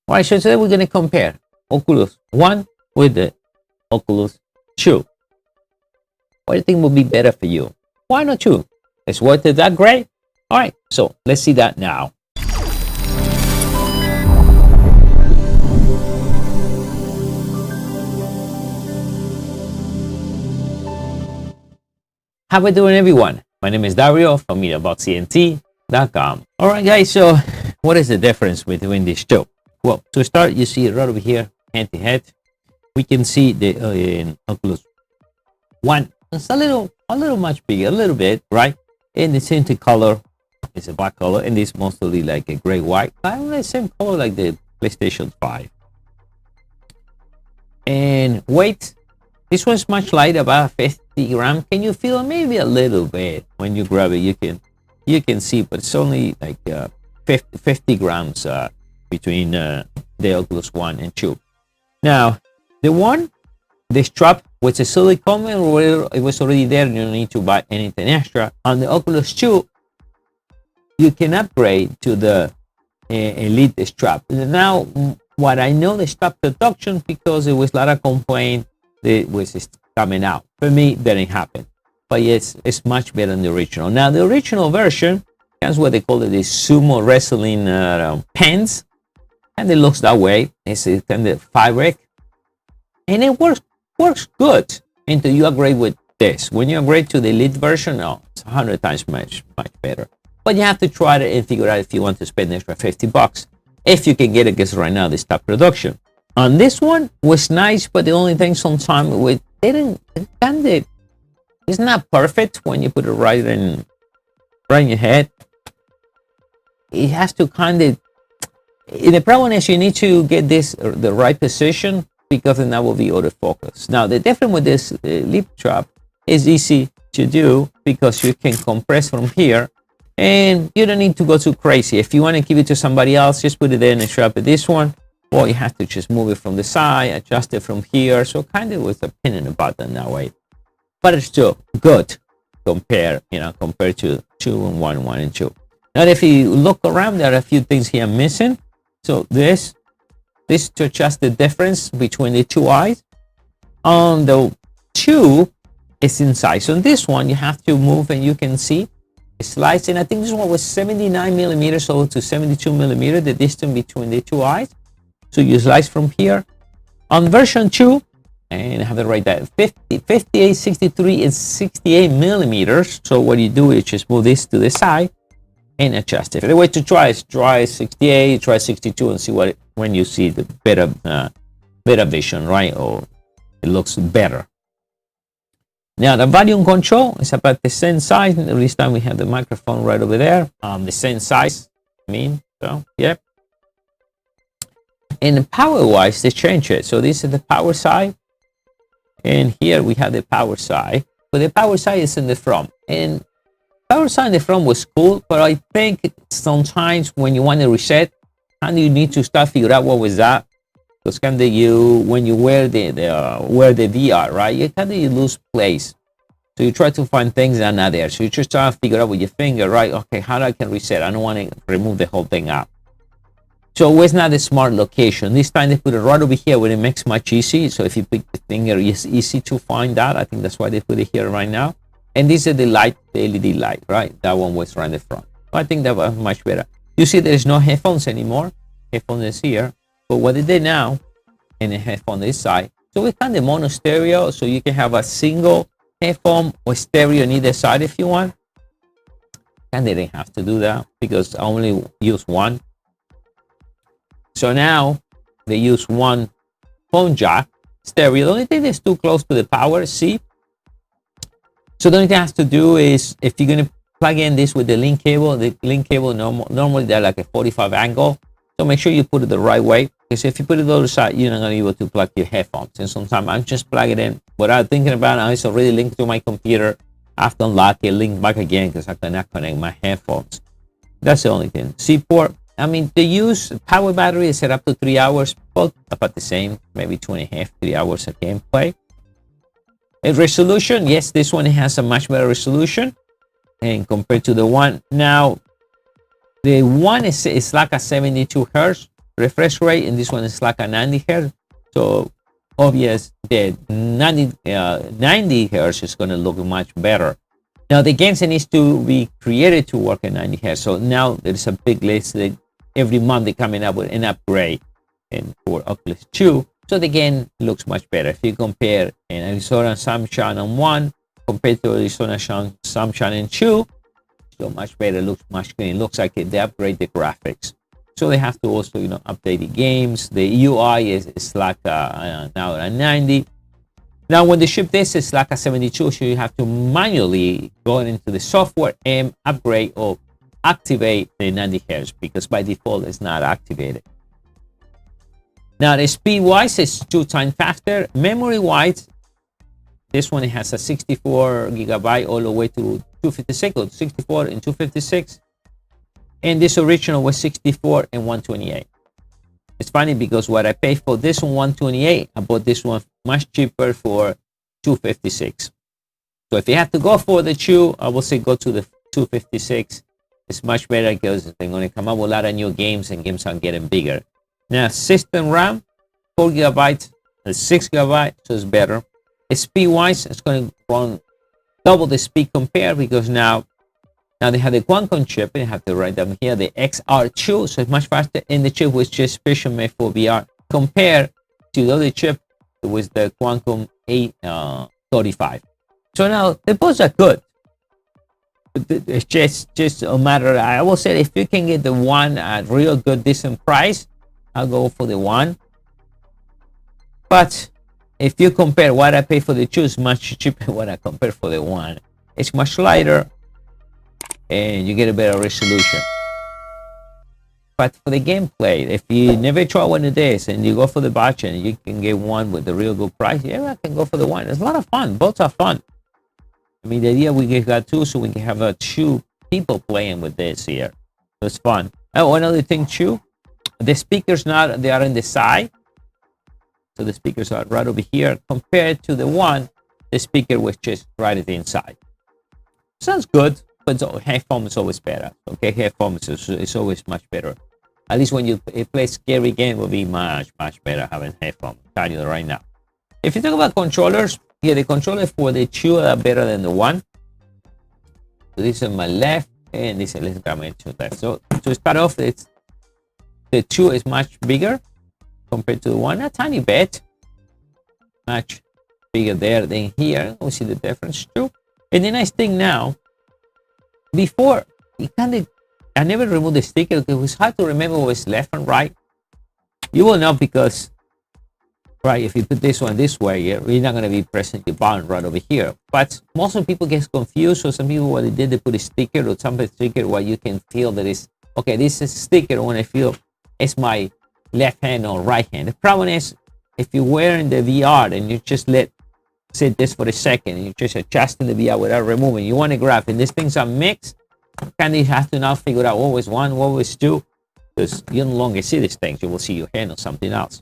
All right, so today we're going to compare Oculus One with the Oculus 2. What do you think would be better for you? Why not 2? Is worth it that great? All right, so let's see that now. How are we doing, everyone? My name is Dario from mediaboxentlab.com. All right, guys, so what is the difference between these two? Well, to start, you see right over here, head-to-head. We can see the Oculus One. It's a little much bigger, a little bit, right? And the same color is a black color, and it's mostly like a gray-white. The same color like the PlayStation 5. And weight, this one's much light, about 50 grams. Can you feel it? Maybe a little bit when you grab it? You can see, but it's only like 50 grams between the Oculus One and 2. Now, the strap with the silicone, it was already there. You don't need to buy anything extra. On the Oculus 2, you can upgrade to the Elite strap. Now, what I know, the strap production, because it was a lot of complaint, it was coming out. For me, that didn't happen. But yes, it's much better than the original. Now, the original version, that's what they call it, the sumo wrestling pants. And it looks that way. It's a kind of fabric. And it works good until you upgrade with this. When you upgrade to the Elite version, it's 100 times much better. But you have to try it and figure out if you want to spend an extra 50 bucks. If you can get it, because right now they stop production. On this one was nice, but the only thing sometimes it's not perfect when you put it right in your head. It has to kind of. The problem is you need to get this the right position, because then that will be autofocus. Now, the difference with this lip strap is easy to do, because you can compress from here and you don't need to go too crazy. If you want to give it to somebody else, just put it in and strap it. This one, well, you have to just move it from the side, adjust it from here. So kind of with a pin in the button that way. But it's still good compared to 2 and 1 and 2. Now, if you look around, there are a few things here missing. So this to adjust the difference between the two eyes. On the 2, it's inside. So on this one, you have to move, and you can see it slides. And I think this one was 79 millimeters over to 72 millimeters, the distance between the two eyes. So you slice from here. On version 2, and I have it right there, 58, 63, and 68 millimeters. So what you do is just move this to the side and adjust it. The way to try is try 68, try 62, and see when you see the better vision, right? Or it looks better. Now, the volume control is about the same size. This time we have the microphone right over there. The same size, so, yep. And power-wise, they change it. So this is the power side. And here we have the power side. But the power side is in the front. And power side in the front was cool, but I think sometimes when you want to reset, and you need to start figure out what was that. Because kind of when you wear the VR, right, you kind of lose place. So you try to find things that are not there. So you just try to figure out with your finger, right? Okay, how I can reset? I don't want to remove the whole thing out. So it's not a smart location. This time they put it right over here, where it makes much easy. So if you pick the finger, it's easy to find that. I think that's why they put it here right now. And this is the light, the LED light, right? That one was right in the front. I think that was much better. You see, there's no headphones anymore. Headphones is here. But what they did now, and a headphone this side. So it's kind of mono stereo. So you can have a single headphone or stereo on either side if you want. And they didn't have to do that, because I only use one. So now they use one phone jack stereo. The only thing that's too close to the power, see? So the only thing it has to do is, if you're going to plug in this with the link cable normally they're like a 45 angle. So make sure you put it the right way, because if you put it the other side, you're not going to be able to plug your headphones. And sometimes I'm just plugging it in without thinking about it. It's already linked to my computer. I have to unlock it, link back again, because I cannot connect my headphones. That's the only thing. C port. They use power battery is set up to 3 hours, both about the same, maybe 2.5, 3 hours of gameplay. And resolution, yes, this one has a much better resolution, and compared to the one. Now, the one is like a 72 hertz, refresh rate, and this one is like a 90 hertz. So obvious that 90 hertz is going to look much better. Now the games needs to be created to work at 90 hertz. So now there's a big list that every month they're coming up with an upgrade, and for Oculus 2. So the game looks much better. If you compare an Arizona Sunshine on 1 compared to Arizona Sunshine in 2, so much better, looks much clean. It looks like they upgrade the graphics. So they have to also, update the games. The UI is like now a 90. Now when they ship this, it's like a 72. So you have to manually go into the software and upgrade or activate the 90 hertz, because by default it's not activated. Now the speed wise is 2 times faster. Memory wise, this one has a 64 gigabyte all the way to 256, or 64 and 256. And this original was 64 and 128. It's funny because what I paid for this one 128, I bought this one much cheaper for 256. So if you have to go for the 2, I will say go to the 256. It's much better because they're going to come up with a lot of new games, and games are getting bigger. Now system RAM, 4 gigabytes and 6 gigabytes, so it's better. Speed wise, it's going to run double the speed compared, because now they have the Qualcomm chip, and you have to write them here, the XR2, so it's much faster. And the chip was just special made for VR compared to the other chip with the Qualcomm 835. So now the both are good. It's just a matter. I will say, if you can get the one at real good decent price, I'll go for the one. But if you compare what I pay for the 2, is much cheaper than what I compare for the one. It's much lighter, and you get a better resolution. But for the gameplay, if you never try one of these and you go for the budget and you can get one with a real good price, yeah, I can go for the one. It's a lot of fun. Both are fun. I mean, the idea we got 2, so we can have 2 people playing with this here. So it's fun. Oh, another thing too, the speakers now, they are on the side. So the speakers are right over here. Compared to the one, the speaker was just right at the inside. Sounds good, but headphone is always better. Okay, headphones is always much better. At least when you play scary game, it will be much better having headphones. I'm telling you right now. If you talk about controllers, yeah, the controller for the 2 are better than the 1. So this is my left, and this is, let's grab my 2 left. So to start off, it's the 2 is much bigger compared to the 1, a tiny bit, much bigger there than here. We see the difference too. And the nice thing now, before I never removed the sticker because it was hard to remember what was left and right. You will know because, right, if you put this one this way, you're not going to be pressing the button right over here. But most of people get confused. So some people, what they did, they put a sticker or some sticker where you can feel that it's okay. This is a sticker when I feel it's my left hand or right hand. The problem is, if you're wearing the VR and you just sit this for a second and you just adjusting the VR without removing, you want to grab, and these things are mixed, kind of have to now figure out what was 1, what was 2, because you no longer see these things. You will see your hand or something else.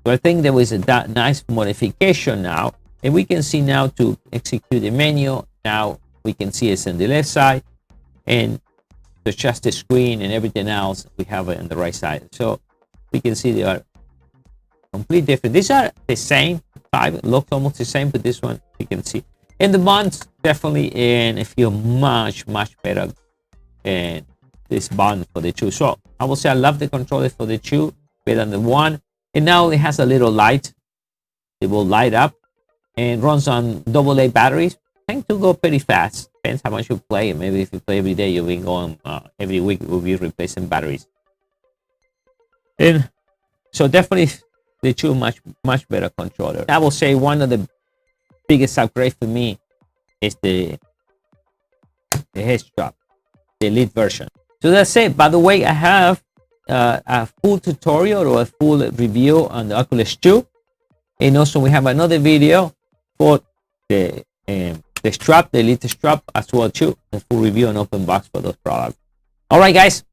So I think there was a nice modification now, and we can see now to execute the menu. Now we can see it's on the left side, and to adjust the screen and everything else, we have it on the right side. So we can see they are completely different. These are the same type, looks almost the same, but this one you can see. And the buttons definitely in a feel much better and this button for the 2. So I will say I love the controller for the 2 better than the 1. And now it has a little light. It will light up and runs on AA batteries. Tend to go pretty fast. Depends how much you play. Maybe if you play every day, you'll be going every week. We'll be replacing batteries. And so definitely the 2 much better controller. I will say one of the biggest upgrade for me is the head strap, the Elite version. So that's it. By the way, I have a full tutorial or a full review on the Oculus 2, and also we have another video for the strap, the Elite strap as well too, a full review and open box for those products. All right, guys,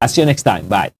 I'll see you next time. Bye.